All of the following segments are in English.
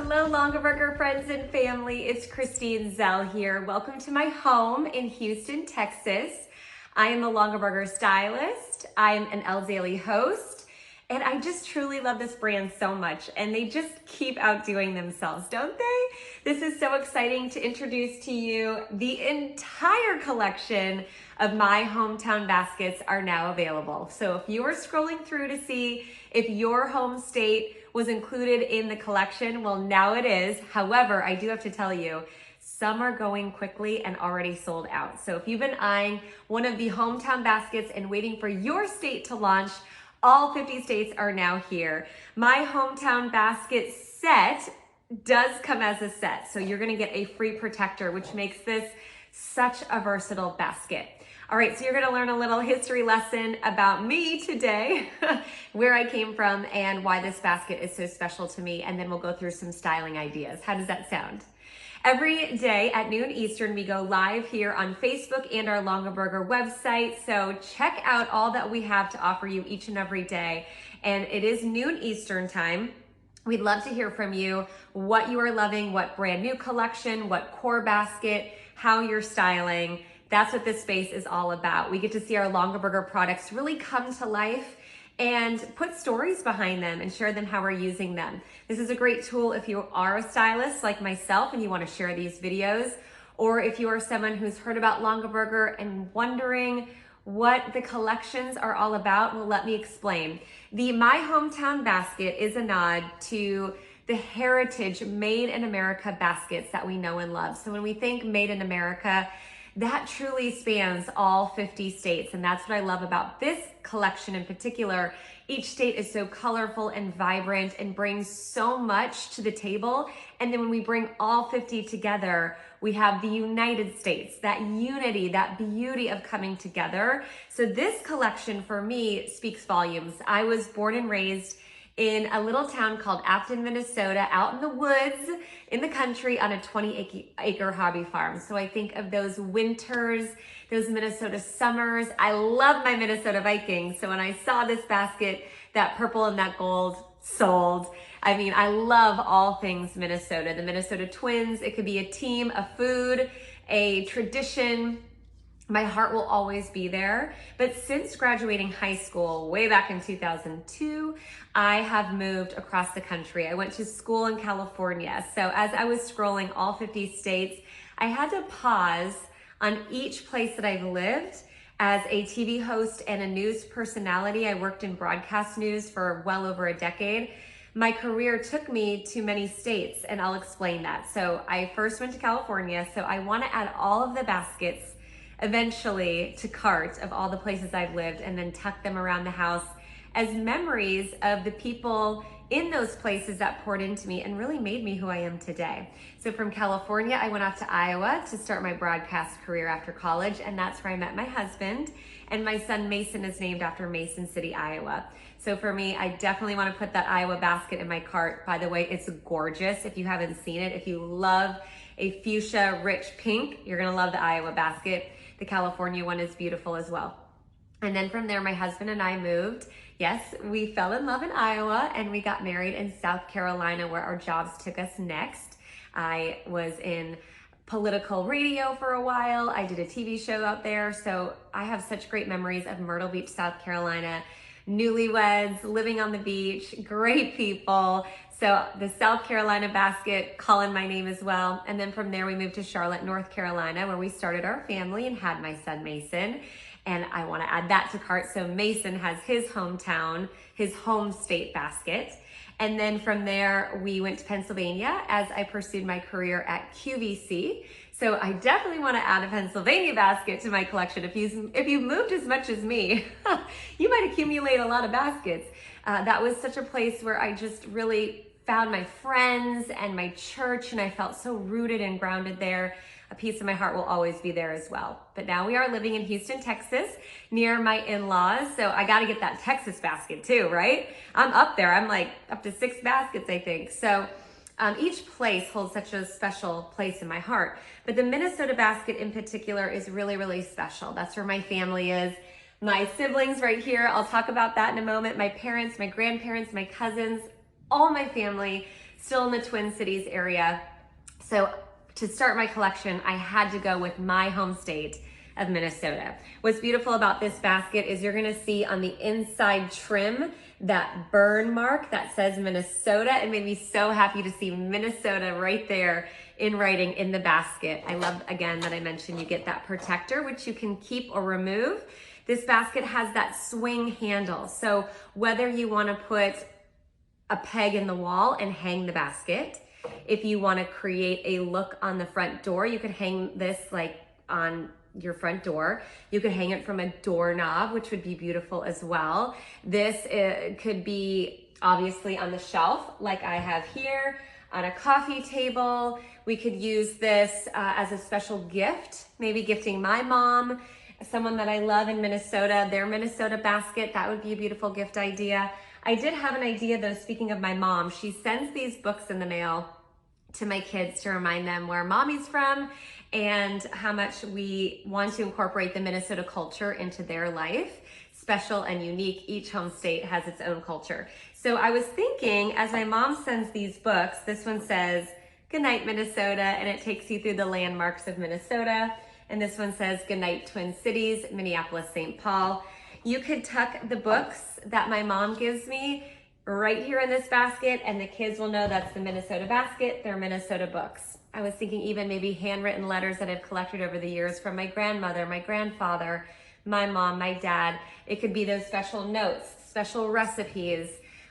Hello, Longaberger friends and family. It's Kristine Zell here. Welcome to my home in Houston, Texas. I am a Longaberger stylist. I'm an Elle Daily host, and I just truly love this brand so much, and they just keep outdoing themselves, don't they? This is so exciting to introduce to you the entire collection of my hometown baskets are now available. So if you are scrolling through to see if your home state was included in the collection, well, now it is. However, I do have to tell you, some are going quickly and already sold out. So if you've been eyeing one of the hometown baskets and waiting for your state to launch, all 50 states are now here. My hometown basket set does come as a set. So you're gonna get a free protector, which makes this such a versatile basket. All right, so you're gonna learn a little history lesson about me today, where I came from and why this basket is so special to me, and then we'll go through some styling ideas. How does that sound? Every day at noon Eastern, we go live here on Facebook and our Longaberger website, so check out all that we have to offer you each and every day, and it is noon Eastern time. We'd love to hear from you, what you are loving, what brand new collection, what core basket, how you're styling. That's what this space is all about. We get to see our Longaberger products really come to life and put stories behind them and share them how we're using them. This is a great tool if you are a stylist like myself and you want to share these videos, or if you are someone who's heard about Longaberger and wondering what the collections are all about. Well, let me explain. The My Hometown Basket is a nod to the heritage made in America baskets that we know and love. So when we think made in America, that truly spans all 50 states, and that's what I love about this collection in particular. Each state is so colorful and vibrant and brings so much to the table, and then when we bring all 50 together, we have the United States, that unity, that beauty of coming together. So this collection for me speaks volumes. I was born and raised in a little town called Afton, Minnesota, out in the woods, in the country, on a 20-acre hobby farm. So I think of those winters, those Minnesota summers. I love my Minnesota Vikings. So when I saw this basket, that purple and that gold sold. I mean, I love all things Minnesota. The Minnesota Twins, it could be a team, a food, a tradition. My heart will always be there. But since graduating high school, way back in 2002, I have moved across the country. I went to school in California. So as I was scrolling all 50 states, I had to pause on each place that I've lived. As a TV host and a news personality, I worked in broadcast news for well over a decade. My career took me to many states, and I'll explain that. So I first went to California, so I want to add all of the baskets eventually to cart of all the places I've lived, and then tuck them around the house as memories of the people in those places that poured into me and really made me who I am today. So from California, I went off to Iowa to start my broadcast career after college, and that's where I met my husband, and my son Mason is named after Mason City, Iowa. So for me, I definitely want to put that Iowa basket in my cart. By the way, it's gorgeous. If you haven't seen it, if you love a fuchsia rich pink, you're gonna love the Iowa basket. The California one is beautiful as well. And then from there, my husband and I moved. Yes, we fell in love in Iowa, and we got married in South Carolina, where our jobs took us next. I was in political radio for a while. I did a TV show out there. So I have such great memories of Myrtle Beach, South Carolina, newlyweds, living on the beach, great people. So the South Carolina basket, calling my name as well. And then from there, we moved to Charlotte, North Carolina, where we started our family and had my son, Mason. And I want to add that to cart. So Mason has his hometown, his home state basket. And then from there, we went to Pennsylvania as I pursued my career at QVC. So I definitely want to add a Pennsylvania basket to my collection. If you've moved as much as me, you might accumulate a lot of baskets. That was such a place where I just really found my friends and my church, and I felt so rooted and grounded there. A piece of my heart will always be there as well. But now we are living in Houston, Texas, near my in-laws. So I got to get that Texas basket too, right? I'm up there. I'm like up to 6 baskets, I think. So each place holds such a special place in my heart. But the Minnesota basket in particular is really, really special. That's where my family is. My siblings right here, I'll talk about that in a moment. My parents, my grandparents, my cousins, all my family still in the Twin Cities area. So to start my collection, I had to go with my home state of Minnesota. What's beautiful about this basket is you're gonna see on the inside trim that burn mark that says Minnesota. It made me so happy to see Minnesota right there in writing in the basket. I love, again, that I mentioned you get that protector, which you can keep or remove. This basket has that swing handle. So whether you wanna put a peg in the wall and hang the basket, if you wanna create a look on the front door, you could hang this like on your front door. You could hang it from a doorknob, which would be beautiful as well. This could be obviously on the shelf like I have here, on a coffee table. We could use this as a special gift, maybe gifting my mom, someone that I love in Minnesota, their Minnesota basket. That would be a beautiful gift idea. I did have an idea though, speaking of my mom, she sends these books in the mail to my kids to remind them where mommy's from and how much we want to incorporate the Minnesota culture into their life. Special and unique, each home state has its own culture. So I was thinking, as my mom sends these books, this one says, "Good night, Minnesota," and it takes you through the landmarks of Minnesota. And this one says, "Good night, Twin Cities, Minneapolis, St. Paul." You could tuck the books that my mom gives me right here in this basket, and the kids will know that's the Minnesota basket, they're Minnesota books. I was thinking even maybe handwritten letters that I've collected over the years from my grandmother, my grandfather, my mom, my dad. It could be those special notes, special recipes,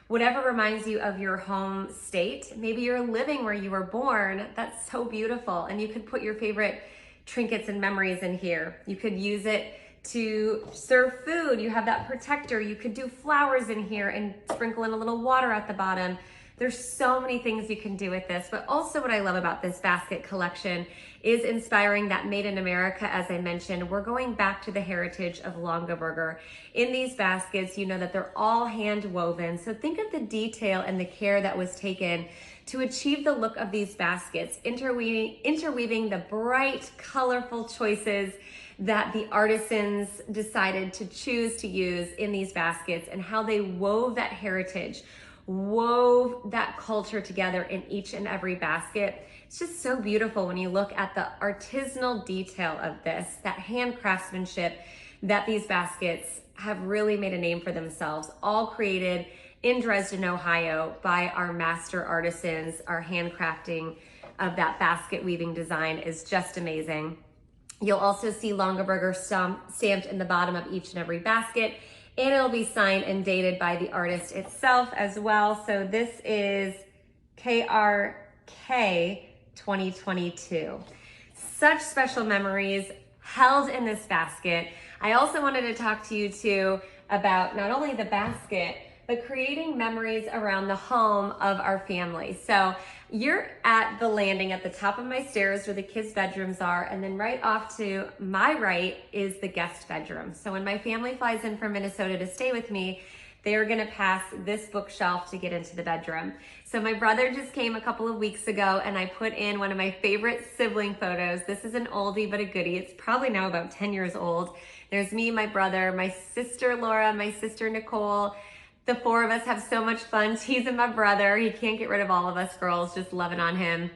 whatever reminds you of your home state. Maybe you're living where you were born. That's so beautiful. And you could put your favorite trinkets and memories in here. You could use it to serve food. You have that protector. You could do flowers in here and sprinkle in a little water at the bottom. There's so many things you can do with this, but also what I love about this basket collection is inspiring that Made in America. As I mentioned, we're going back to the heritage of Longaberger. In these baskets, you know that they're all hand woven. So think of the detail and the care that was taken to achieve the look of these baskets, interweaving the bright, colorful choices that the artisans decided to choose to use in these baskets, and how they wove that heritage, wove that culture together in each and every basket. It's just so beautiful when you look at the artisanal detail of this, that hand craftsmanship that these baskets have really made a name for themselves, all created in Dresden, Ohio by our master artisans. Our handcrafting of that basket weaving design is just amazing. You'll also see Longaberger stamped in the bottom of each and every basket, and it'll be signed and dated by the artist itself as well. So this is KRK 2022. Such special memories held in this basket. I also wanted to talk to you too about not only the basket, but creating memories around the home of our family. So you're at the landing at the top of my stairs where the kids' bedrooms are, and then right off to my right is the guest bedroom. So when my family flies in from Minnesota to stay with me, they're gonna pass this bookshelf to get into the bedroom. So my brother just came a couple of weeks ago, and I put in one of my favorite sibling photos. This is an oldie but a goodie. It's probably now about 10 years old. There's me, my brother, my sister Laura, my sister Nicole. The four of us have so much fun teasing my brother. He can't get rid of all of us girls, just loving on him.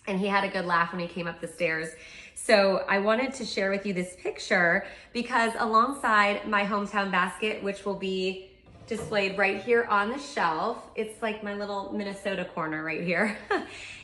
And he had a good laugh when he came up the stairs. So I wanted to share with you this picture because alongside my hometown basket, which will be displayed right here on the shelf, it's like my little Minnesota corner right here,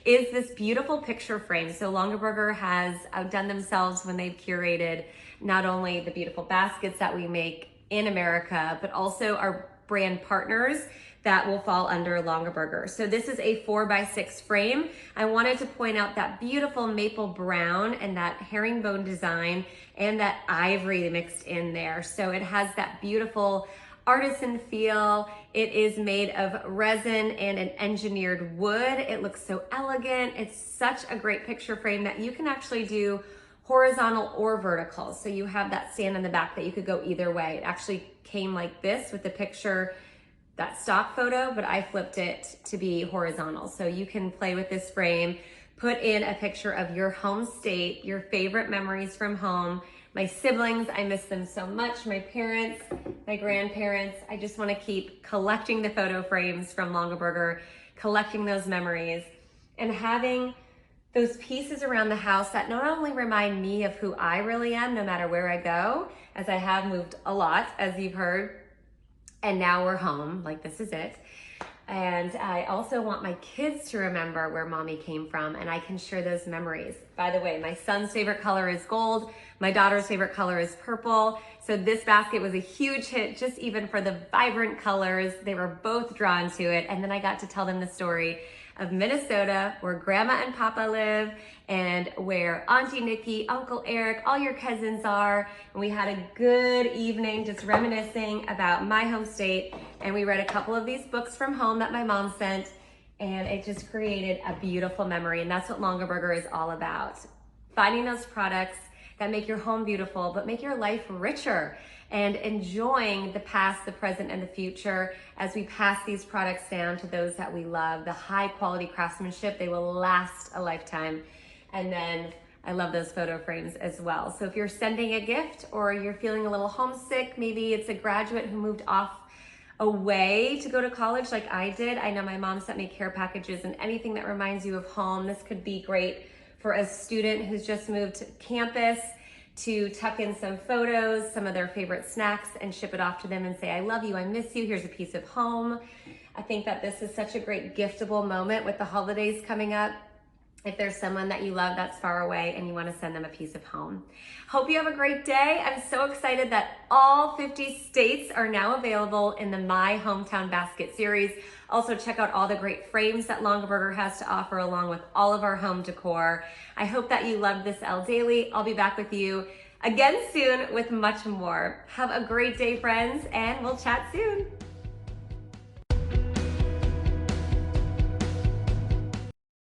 is this beautiful picture frame. So Longaberger has outdone themselves when they've curated not only the beautiful baskets that we make in America, but also our brand partners that will fall under Longaberger. So this is a 4x6 frame. I wanted to point out that beautiful maple brown and that herringbone design and that ivory mixed in there. So it has that beautiful artisan feel. It is made of resin and an engineered wood. It looks so elegant. It's such a great picture frame that you can actually do horizontal or vertical. So you have that stand in the back that you could go either way. It actually came like this with the picture, that stock photo, but I flipped it to be horizontal. So you can play with this frame, put in a picture of your home state, your favorite memories from home. My siblings, I miss them so much. My parents, my grandparents, I just want to keep collecting the photo frames from Longaberger collecting those memories, and having those pieces around the house that not only remind me of who I really am, no matter where I go, as I have moved a lot, as you've heard, and now we're home, like this is it. And I also want my kids to remember where mommy came from, and I can share those memories. By the way, my son's favorite color is gold. My daughter's favorite color is purple. So this basket was a huge hit, just even for the vibrant colors. They were both drawn to it. And then I got to tell them the story of Minnesota, where Grandma and Papa live, and where Auntie Nikki, Uncle Eric, all your cousins are. And we had a good evening just reminiscing about my home state. And we read a couple of these books from home that my mom sent, and it just created a beautiful memory. And that's what Longaberger is all about. Finding those products that make your home beautiful, but make your life richer, and enjoying the past, the present, and the future as we pass these products down to those that we love. The high quality craftsmanship, they will last a lifetime. And then I love those photo frames as well. So if you're sending a gift or you're feeling a little homesick, maybe it's a graduate who moved off away to go to college like I did. I know my mom sent me care packages, and anything that reminds you of home. This could be great for a student who's just moved to campus, to tuck in some photos, some of their favorite snacks, and ship it off to them and say, I love you, I miss you, here's a piece of home. I think that this is such a great giftable moment with the holidays coming up. If there's someone that you love that's far away and you want to send them a piece of home. Hope you have a great day. I'm so excited that all 50 states are now available in the My Hometown Basket series. Also check out all the great frames that Longaberger has to offer, along with all of our home decor. I hope that you loved this Elle Daily. I'll be back with you again soon with much more. Have a great day, friends, and we'll chat soon.